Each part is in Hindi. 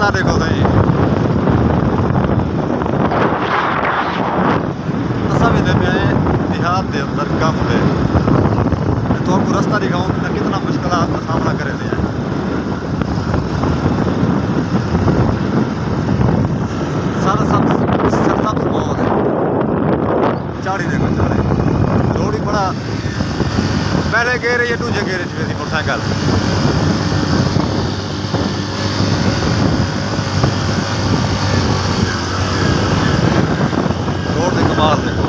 रास्ता देखो सही असा भी पे आए देहात के अंदर कम दे तो आपको रास्ता दिखाऊँ तो कितना मुश्किल का सामना करे थे सब बहुत है चाड़ी देखो चाड़ी रोड ही बड़ा पहले गेरे या दूजे गेरे च मोटरसाइकिल रोड के कमाल देखो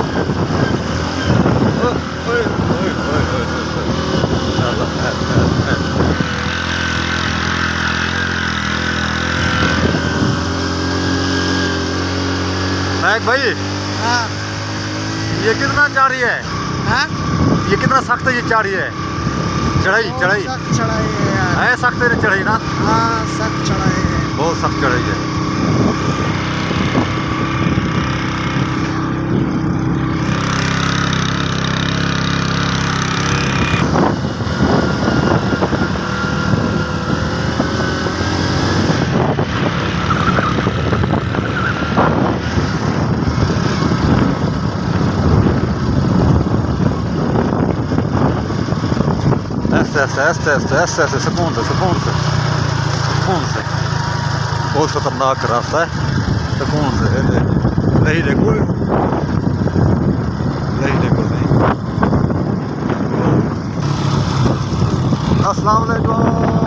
नायक भाई हाँ ये कितना चाड़ी है हाँ ये कितना सख्त है ये चाड़ी है चढ़ाई चढ़ाई सख्त चढ़ाई है यार। है सख्त है चढ़ाई ना हाँ सख्त चढ़ाई है बहुत सख्त चढ़ाई है ऐसे सुकून से बहुत खतरनाक रास्ता है सुकून से नहीं देखो नहीं अस्सलाम वालेकुम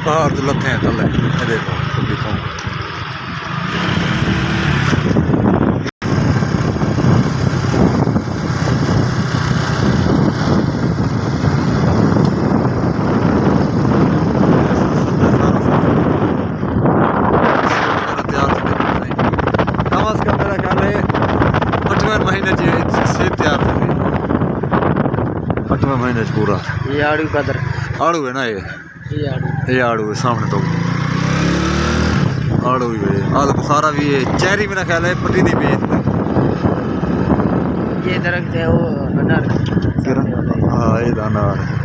बाहर जो लथे हैं थले देखो दिखाऊं कम अज कम मेरा ख्याल है 8वें महीने से तैयार थे 8वें महीने पूरा ये आड़ू कदर आड़ू है ना ये आड़ू ये आड़ू है सामने तो आड़ू भी है आलू बुखारा भी है चेरी मेरा ख्याल है पटी नहीं भी ये दरख्त है वो अनार हाँ ये अनार है